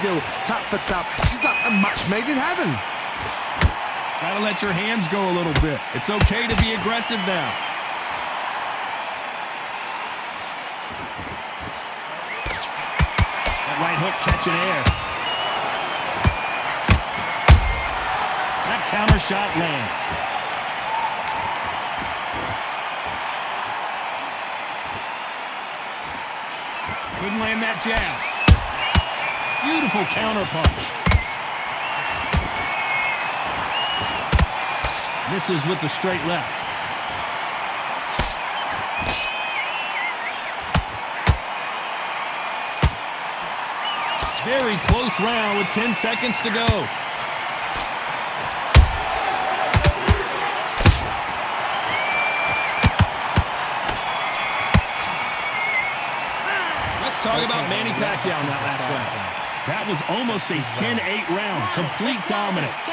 skill, tap for tap. She's like a match made in heaven. Gotta let your hands go a little bit. It's okay to be aggressive now. That right hook catching air. That counter shot lands. Couldn't land that jab. Beautiful counter punch. Misses with the straight left. Very close round with 10 seconds to go. Let's talk about Manny Pacquiao in that last round. That was almost a 10-8 round. Complete dominance.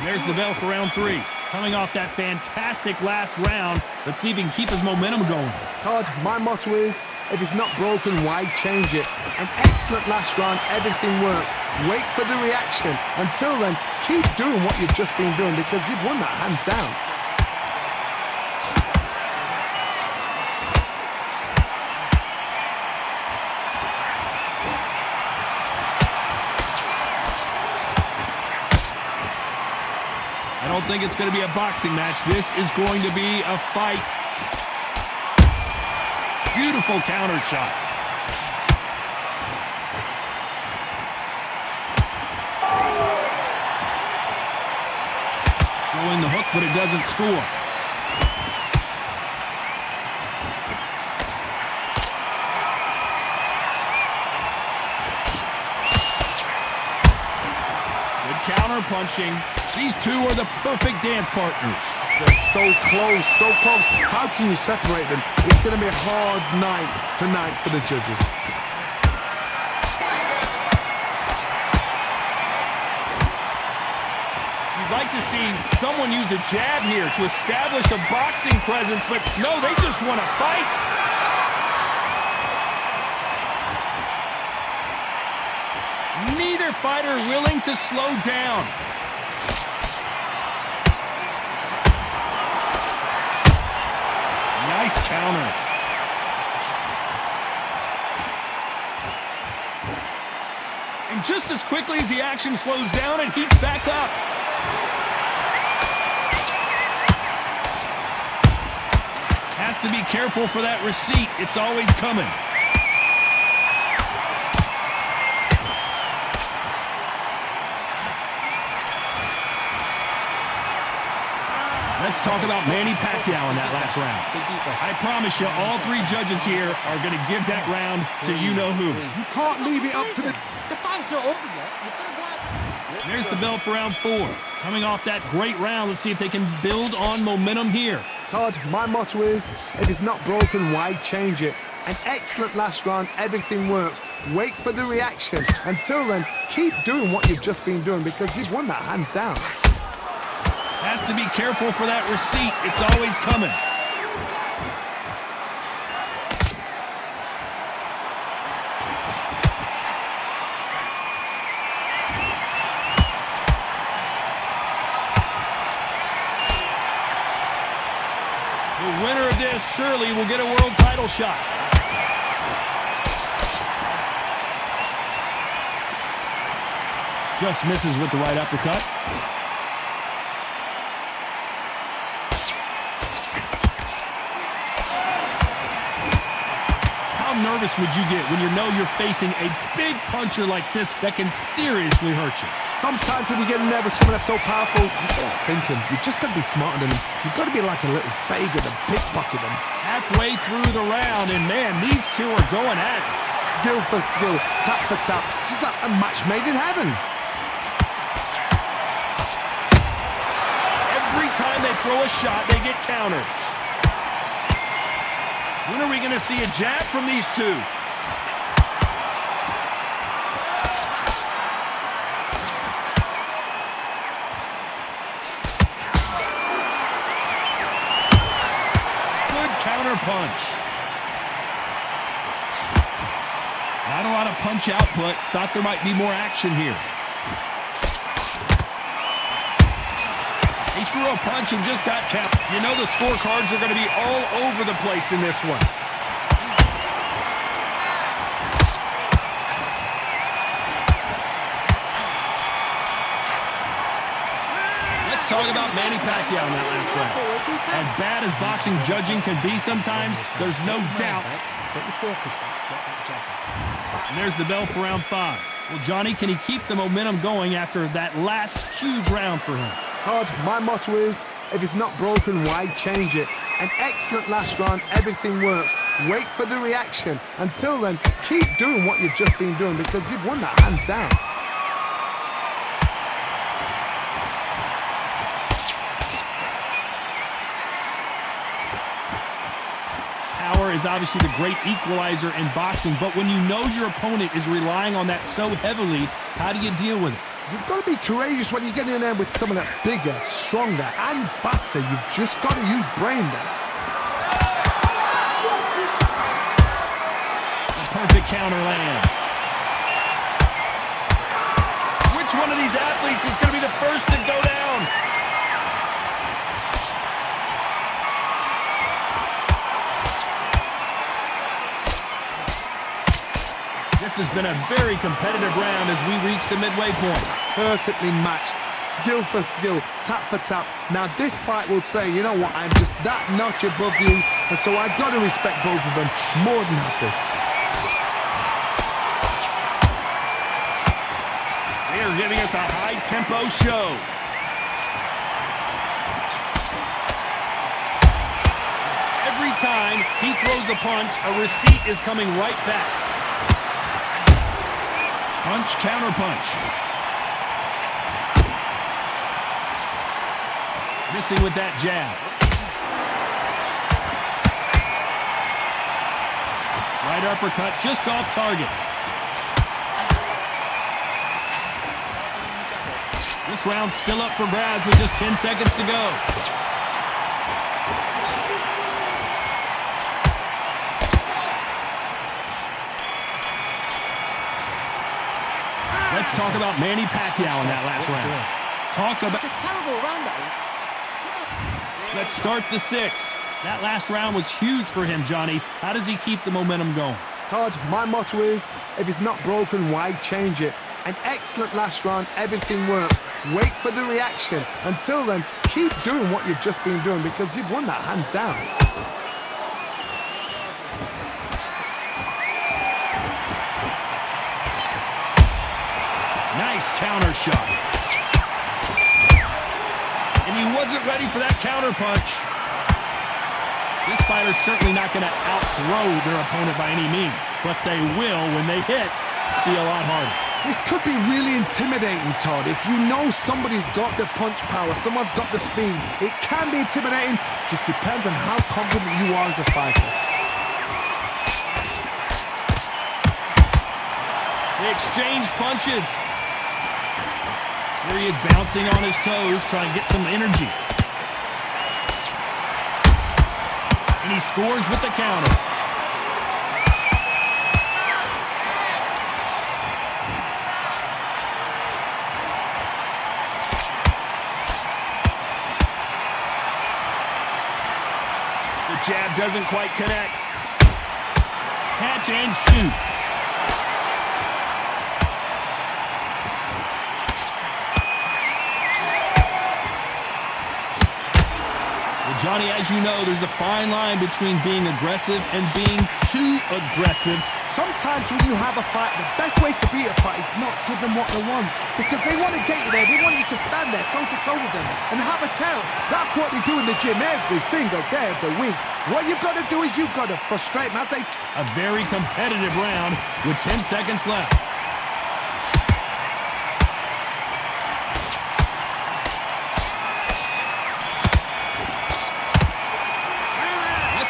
There's the bell for round 3. Coming off that fantastic last round, let's see if he can keep his momentum going. Todd, my motto is, if it's not broken, why change it? An excellent last round, everything works. Wait for the reaction. Until then, keep doing what you've just been doing because you've won that hands down. I don't think it's going to be a boxing match. This is going to be a fight. Beautiful counter shot. Throwing the hook, but it doesn't score. Good counter punching. These two are the perfect dance partners. They're so close, so close. How can you separate them? It's going to be a hard night tonight for the judges. You'd like to see someone use a jab here to establish a boxing presence, but no, they just want to fight. Neither fighter willing to slow down. Nice counter. And just as quickly as the action slows down, it heats back up. Has to be careful for that receipt. It's always coming. Let's talk about Manny Pacquiao in that last round. I promise you, all 3 judges here are going to give that round to you-know-who. You can't leave it up to the... There's the bell for round 4. Coming off that great round, let's see if they can build on momentum here. Todd, my motto is, if it's not broken, why change it? An excellent last round, everything works. Wait for the reaction. Until then, keep doing what you've just been doing because you've won that hands down. Has to be careful for that receipt. It's always coming. The winner of this surely will get a world title shot. Just misses with the right uppercut. How nervous would you get when you know you're facing a big puncher like this that can seriously hurt you? Sometimes when you get nervous, someone that's so powerful, you start thinking, you've just got to be smarter than them. You've got to be like a little faggot and pickpocket them. Halfway through the round, and man, these two are going at it. Skill for skill, tap for tap. She's like a match made in heaven. Every time they throw a shot, they get countered. When are we going to see a jab from these two? Good counter punch. Not a lot punch output. Thought there might be more action here. He threw a punch and just got capped. You know the scorecards are going to be all over the place in this one. Let's talk about Manny Pacquiao in that last round. As bad as boxing judging can be sometimes, there's no doubt. And there's the bell for round 5. Well, Johnny, can he keep the momentum going after that last huge round for him? Todd, my motto is, if it's not broken, why change it? An excellent last round, everything works. Wait for the reaction. Until then, keep doing what you've just been doing because you've won that hands down. Power is obviously the great equalizer in boxing, but when you know your opponent is relying on that so heavily, how do you deal with it? You've got to be courageous when you get in there with someone that's bigger, stronger, and faster. You've just got to use brain there. A perfect counter lands. Which one of these athletes is going to be the first to go down? This has been a very competitive round as we reach the midway point. Perfectly matched, skill for skill, tap for tap. Now this fight will say, you know what, I'm just that notch above you, and so I've got to respect both of them more than happy. They are giving us a high-tempo show. Every time he throws a punch, a receipt is coming right back. Punch, counter punch. Missing with that jab. Right uppercut just off target. This round's still up for grabs with just 10 seconds to go. Let's talk about Manny Pacquiao in that last round. Talk about... It's a terrible round, that is. Let's start the 6th. That last round was huge for him, Johnny. How does he keep the momentum going? Todd, my motto is, if it's not broken, why change it? An excellent last round, everything works. Wait for the reaction. Until then, keep doing what you've just been doing because you've won that hands down. Nice counter shot. And he wasn't ready for that counter punch. This fighter's certainly not going to outthrow their opponent by any means, but they will, when they hit, be a lot harder. This could be really intimidating, Todd. If you know somebody's got the punch power, someone's got the speed, it can be intimidating. Just depends on how confident you are as a fighter. They exchange punches. Here he is bouncing on his toes, trying to get some energy. And he scores with the counter. The jab doesn't quite connect. Catch and shoot. Johnny, as you know, there's a fine line between being aggressive and being too aggressive. Sometimes when you have a fight, the best way to beat a fight is not give them what they want. Because they want to get you there. They want you to stand there toe-to-toe with them and have a tell. That's what they do in the gym every single day of the week. What you've got to do is you've got to frustrate them as they... A very competitive round with 10 seconds left.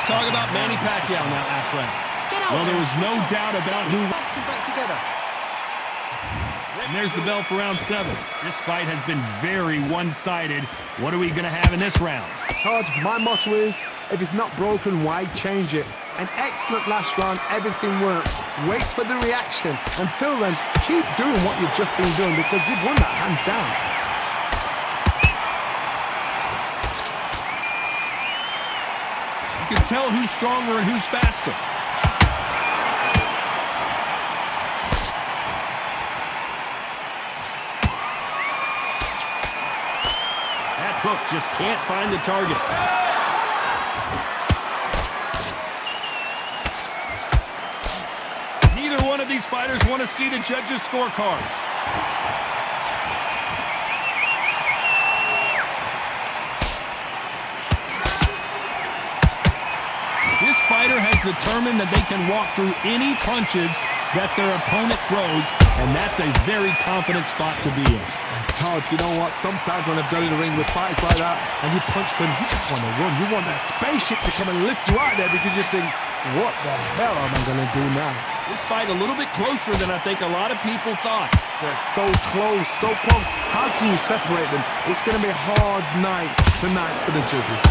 Talk about Manny Pacquiao in that last round. Well, there was no doubt about who... And there's the bell for round 7. This fight has been very one-sided. What are we going to have in this round? Todd, my motto is, if it's not broken, why change it? An excellent last round, everything works. Wait for the reaction. Until then, keep doing what you've just been doing because you've won that hands down. You can tell who's stronger and who's faster. That hook just can't find the target. Neither one of these fighters want to see the judges' scorecards. This fighter has determined that they can walk through any punches that their opponent throws, and that's a very confident spot to be in. Todd, you know what? Sometimes when I've done in the ring with fights like that, and you punch them, you just want to run. You want that spaceship to come and lift you out there because you think, what the hell am I going to do now? This fight a little bit closer than I think a lot of people thought. They're so close, so close. How can you separate them? It's going to be a hard night tonight for the judges.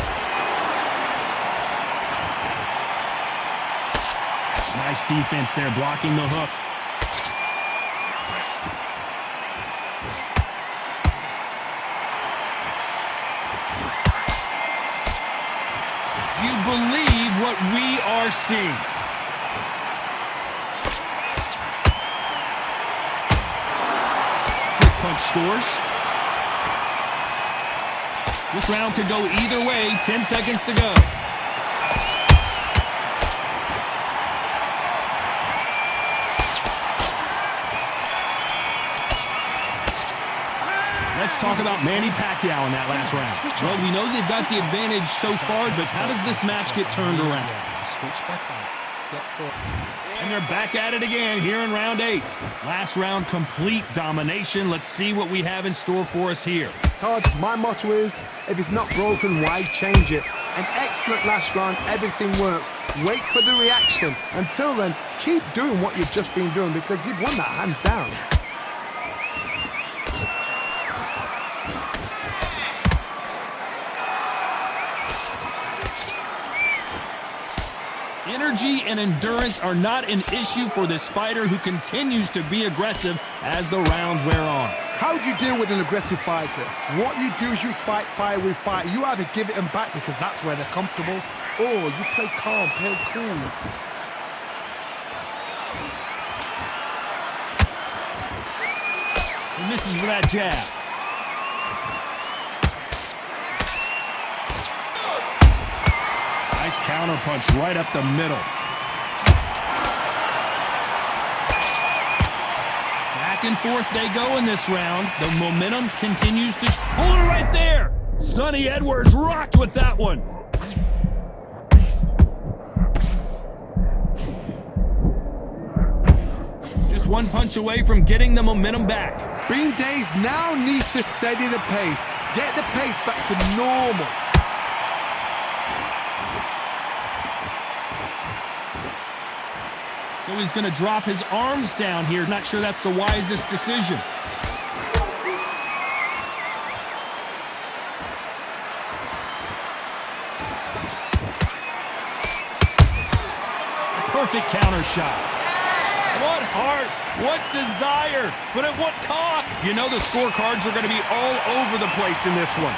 Nice defense there, blocking the hook. Do you believe what we are seeing? Quick punch scores. This round could go either way. 10 seconds to go. Let's talk about Manny Pacquiao in that last round. Well, we know they've got the advantage so far, but how does this match get turned around? And they're back at it again here in round 8. Last round, complete domination. Let's see what we have in store for us here. Todd, my motto is, if it's not broken, why change it? An excellent last round, everything works. Wait for the reaction. Until then, keep doing what you've just been doing because you've won that hands down. Energy and endurance are not an issue for this fighter who continues to be aggressive as the rounds wear on. How do you deal with an aggressive fighter? What you do is you fight fire with fire. You either give it them back because that's where they're comfortable, or you play calm, play cool. He misses with that jab. Nice counter punch right up the middle. Back and forth they go in this round. The momentum continues to... Hold it right there! Sonny Edwards rocked with that one. Just one punch away from getting the momentum back. Bean Days now needs to steady the pace. Get the pace back to normal. So he's going to drop his arms down here. Not sure that's the wisest decision. A perfect counter shot. What heart, what desire, but at what cost? You know the scorecards are going to be all over the place in this one.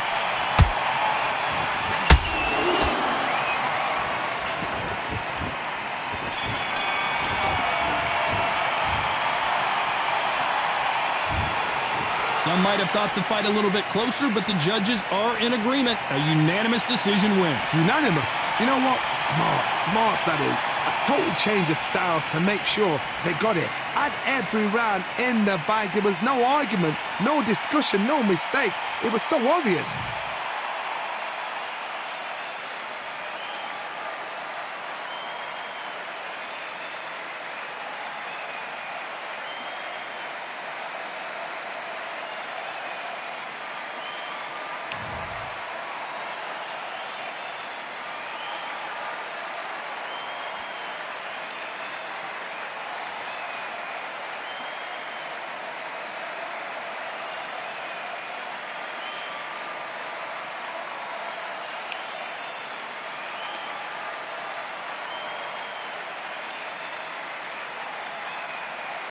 Some might have thought the fight a little bit closer, but the judges are in agreement. A unanimous decision win. Unanimous. You know what? Smarts that is. A total change of styles to make sure they got it. At every round in the fight, there was no argument, no discussion, no mistake. It was so obvious.